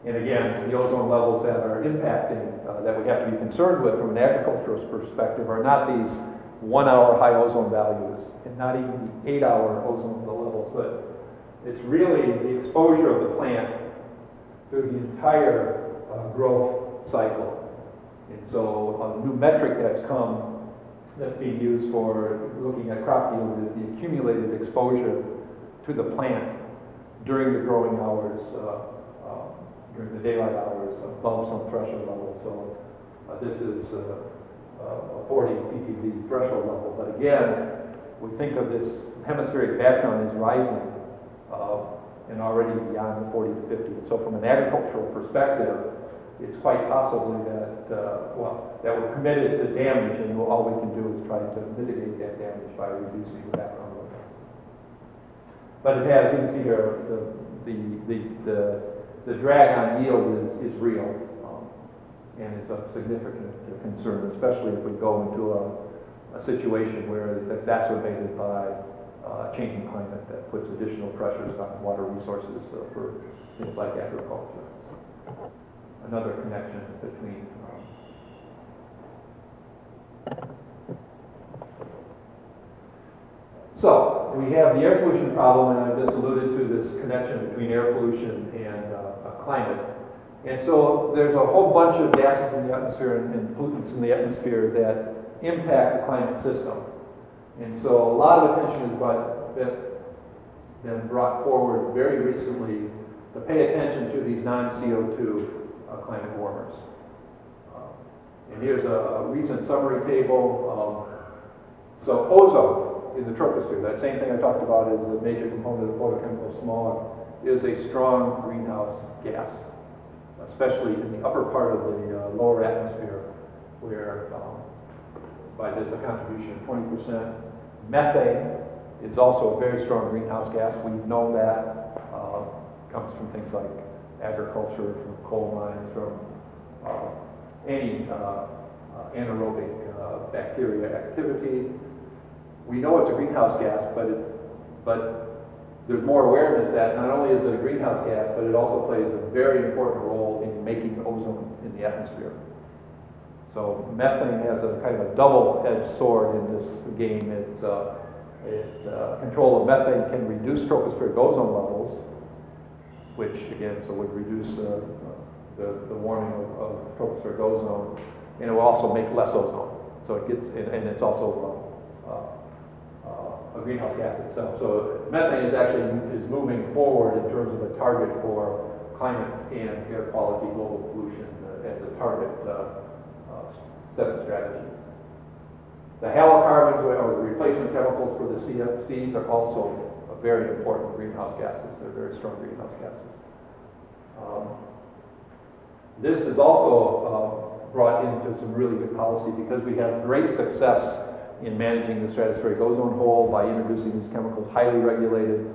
And again, the ozone levels that are impacting, that we have to be concerned with from an agricultural perspective are not these 1 hour high ozone values and not even the 8 hour ozone levels, but it's really the exposure of the plant through the entire growth cycle. And so a new metric that's being used for looking at crop yield is the accumulated exposure to the plant during the growing hours, during the daylight hours above some threshold level. So this is a 40 ppb threshold level. But again, we think of this hemispheric background as rising and already beyond the 40 to 50. And so from an agricultural perspective, it's quite possibly that, that we're committed to damage, and all we can do is try to mitigate that damage by reducing the background levels. But it has, you can see here, the drag on yield is real, and it's a significant concern, especially if we go into a situation where it's exacerbated by changing climate that puts additional pressures on water resources for things like agriculture. Another connection between so we have the air pollution problem, and I just alluded to this connection between air pollution and climate. And so there's a whole bunch of gases in the atmosphere and pollutants in the atmosphere that impact the climate system. And so a lot of attention has been brought forward very recently to pay attention to these non-CO2 climate warmers. And here's a recent summary table. So ozone in the troposphere, that same thing I talked about as a major component of photochemical smog, is a strong greenhouse gas, especially in the upper part of the lower atmosphere, where by this a contribution of 20%. Methane is also a very strong greenhouse gas. We've known that. Comes from things like agriculture, from coal mines, from any anaerobic bacteria activity. We know it's a greenhouse gas, but there's more awareness that not only is it a greenhouse gas, but it also plays a very important role in making ozone in the atmosphere. So methane has a kind of a double-edged sword in this game. Control of methane can reduce tropospheric ozone levels, which again, so would reduce the warming of tropospheric ozone, and it will also make less ozone. So it gets, and it's also a greenhouse gas itself. So methane is moving forward in terms of a target for climate and air quality, global pollution as a target set of strategies. The halocarbons, or the replacement chemicals for the CFCs, are also very important greenhouse gases. They're very strong greenhouse gases. This is also brought into some really good policy because we have great success in managing the stratospheric ozone hole by introducing these chemicals, highly regulated.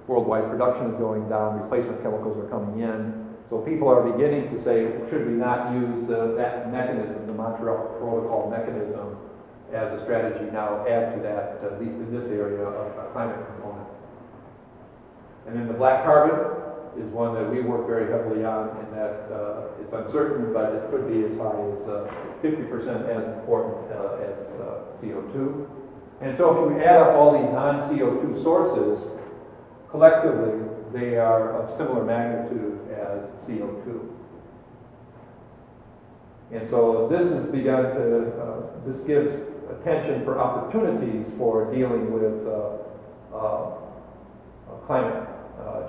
Worldwide production is going down, replacement chemicals are coming in. So people are beginning to say, should we not use that mechanism, the Montreal Protocol mechanism, as a strategy now, add to that, at least in this area, a climate component. And then the black carbon is one that we work very heavily on, in that it's uncertain, but it could be as high as 50% as important as CO2. And so if we add up all these non-CO2 sources, collectively, they are of similar magnitude as CO2. And so this has begun to, this gives attention for opportunities for dealing with climate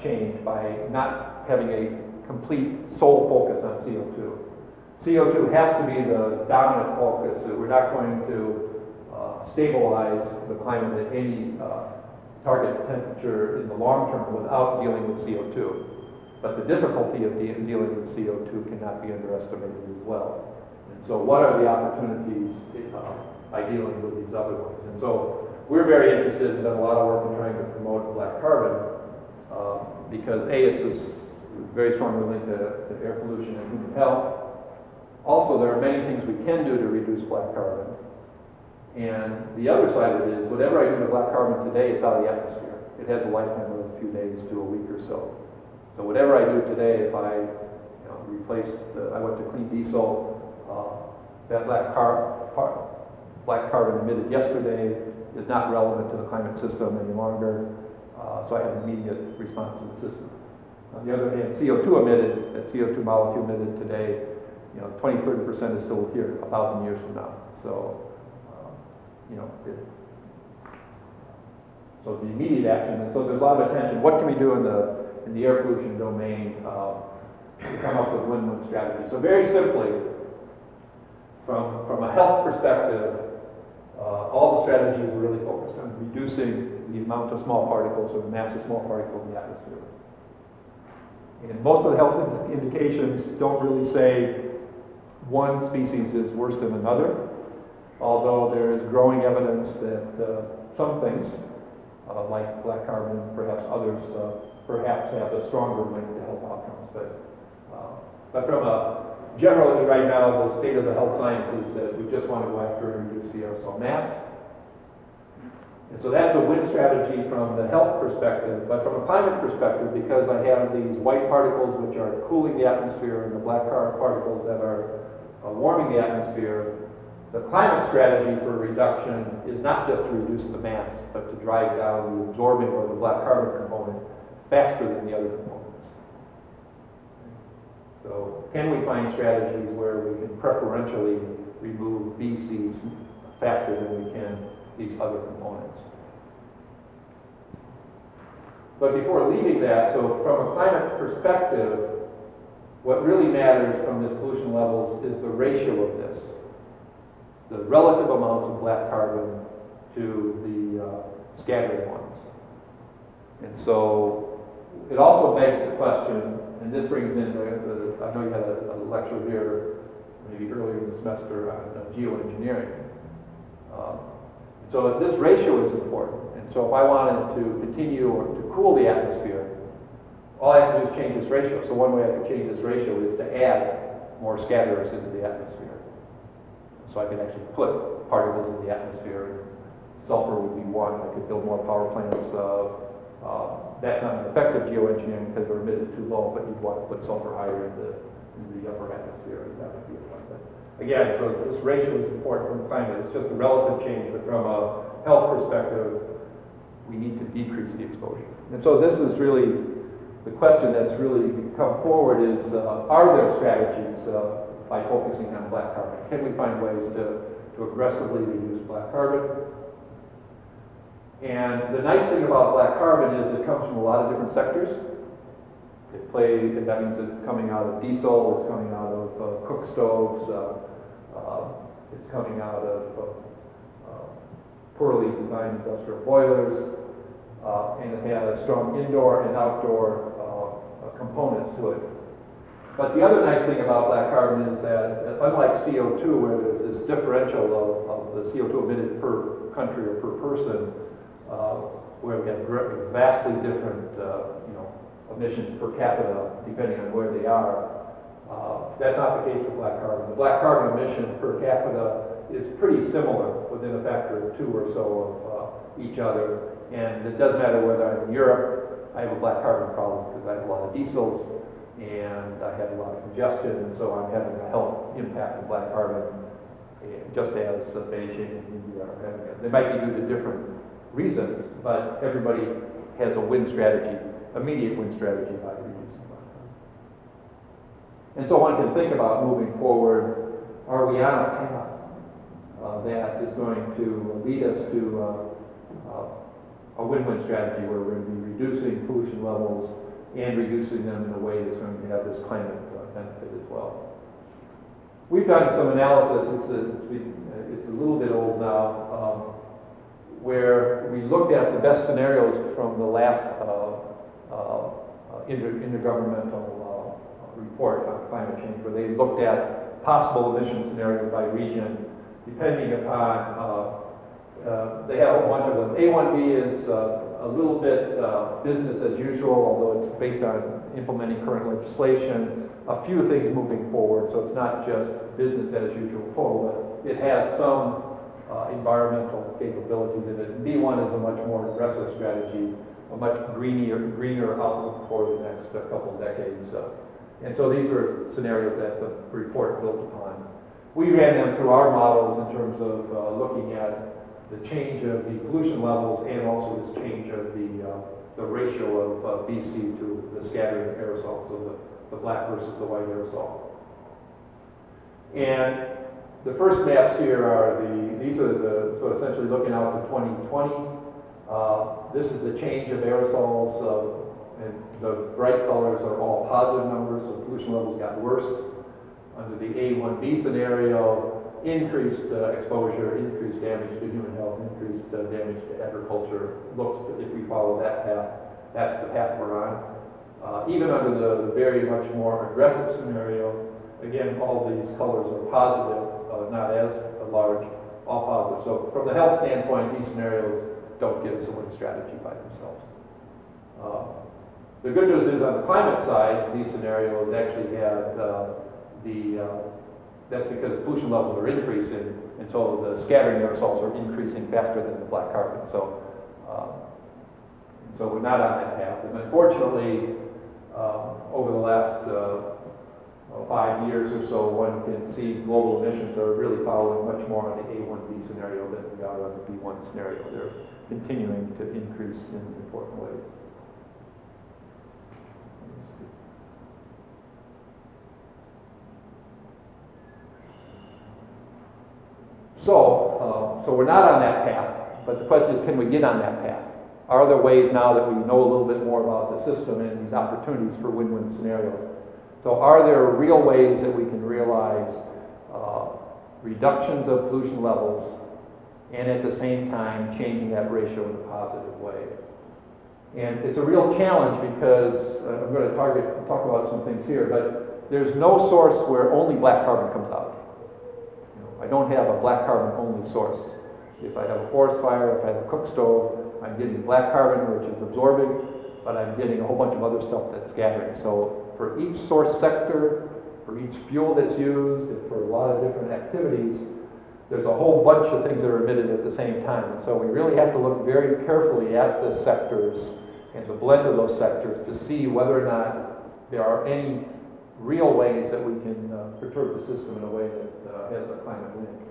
change by not having a complete sole focus on CO2. CO2 has to be the dominant focus. We're not going to stabilize the climate at any target temperature in the long term without dealing with CO2. But the difficulty of dealing with CO2 cannot be underestimated as well. And so what are the opportunities by dealing with these other ones? And so we're very interested and done a lot of work in trying to promote black carbon because A, it's a very strongly linked to air pollution and human health. Also, there are many things we can do to reduce black carbon. And the other side of it is, whatever I do to black carbon today, it's out of the atmosphere. It has a lifetime of a few days to a week or so. So whatever I do today, if I replaced, I went to clean diesel. That black carbon emitted yesterday is not relevant to the climate system any longer. So I had an immediate response to the system. On the other hand, CO2 emitted, that CO2 molecule emitted today, 20, 30% is still here 1,000 years from now. So, so the immediate action, and so there's a lot of attention. What can we do in the air pollution domain to come up with win-win strategies? So very simply, from a health perspective, all the strategies are really focused on reducing the amount of small particles or the mass of small particles in the atmosphere. And most of the health indications don't really say one species is worse than another, although there is growing evidence that some things, like black carbon, perhaps others, perhaps have a stronger link to health outcomes. But from generally right now, the state of the health science is that we just want to go after and reduce the aerosol mass. And so that's a win strategy from the health perspective. But from a climate perspective, because I have these white particles which are cooling the atmosphere and the black particles that are warming the atmosphere, the climate strategy for reduction is not just to reduce the mass, but to drive down the absorbing or the black carbon component faster than the other components. So can we find strategies where we can preferentially remove VCs faster than we can these other components? But before leaving that, so from a climate perspective, what really matters from this pollution levels is the ratio of this, the relative amounts of black carbon to the scattering ones. And so it also begs the question, and this brings in, I know you had a lecture here maybe earlier in the semester on geoengineering. So this ratio is important. And so if I wanted to continue to cool the atmosphere, all I have to do is change this ratio. So one way I could change this ratio is to add more scatterers into the atmosphere. So I could actually put particles in the atmosphere, and sulfur would be one. I could build more power plants. That's not an effective geoengineering because they're emitted too low, but you'd want to put sulfur higher in the upper atmosphere, and that would be a fun. But again, so this ratio is important from climate. It's just a relative change, but from a health perspective, we need to decrease the exposure. And so this is really the question that's really come forward is, are there strategies by focusing on black carbon? Can we find ways to aggressively reduce black carbon? And the nice thing about black carbon is it comes from a lot of different sectors. That means it's coming out of diesel, it's coming out of cook stoves, it's coming out of poorly designed industrial boilers, and it has strong indoor and outdoor components to it. But the other nice thing about black carbon is that, unlike CO2, where there's this differential of the CO2 emitted per country or per person, where we have vastly different emissions per capita depending on where they are, that's not the case with black carbon. The black carbon emission per capita is pretty similar, within a factor of 2 or so of each other. And it doesn't matter whether I'm in Europe, I have a black carbon problem because I have a lot of diesels and I have a lot of congestion, and so I'm having a health impact of black carbon, just as Beijing and India are having it. They might be due to different reasons, but everybody has a win strategy, immediate win strategy by reducing black carbon. And so one can think about moving forward, are we on a path that is going to lead us to a win-win strategy where we're going to be reducing pollution levels and reducing them in a way that's going to have this climate benefit as well. We've done some analysis, it's a little bit old now, where we looked at the best scenarios from the last intergovernmental report on climate change, where they looked at possible emission scenarios by region, depending upon they have a whole bunch of them. A1B is a little bit business as usual, although it's based on implementing current legislation. A few things moving forward, so it's not just business as usual total, but it has some environmental capabilities in it. And B1 is a much more aggressive strategy, a much greener outlook for the next couple of decades. And so these were scenarios that the report built upon. We ran them through our models in terms of looking at the change of the pollution levels and also this change of the ratio of BC to the scattering aerosol, so the black versus the white aerosol. And the first maps here are so essentially looking out to 2020. This is the change of aerosols, and the bright colors are all positive numbers, so pollution levels got worse. Under the A1B scenario, increased exposure, increased damage to human health, increased damage to agriculture. If we follow that path, that's the path we're on. Even under the very much more aggressive scenario, again, all these colors are positive, not as large, all positive. So from the health standpoint, these scenarios don't give us a win strategy by themselves. The good news is on the climate side, these scenarios actually had that's because pollution levels are increasing, and so the scattering aerosols are increasing faster than the black carbon. So we're not on that path. And unfortunately, over the last 5 years or so, one can see global emissions are really following much more on the A1B scenario than we are on the B1 scenario. They're continuing to increase in important ways. So we're not on that path, but the question is, can we get on that path? Are there ways now that we know a little bit more about the system and these opportunities for win-win scenarios? So are there real ways that we can realize reductions of pollution levels and at the same time changing that ratio in a positive way? And it's a real challenge because I'm going to talk about some things here, but there's no source where only black carbon comes out. I don't have a black carbon only source. If I have a forest fire, if I have a cook stove, I'm getting black carbon, which is absorbing, but I'm getting a whole bunch of other stuff that's scattering. So for each source sector, for each fuel that's used, and for a lot of different activities, there's a whole bunch of things that are emitted at the same time. And so we really have to look very carefully at the sectors and the blend of those sectors to see whether or not there are any real ways that we can perturb the system in a way that has a climate link.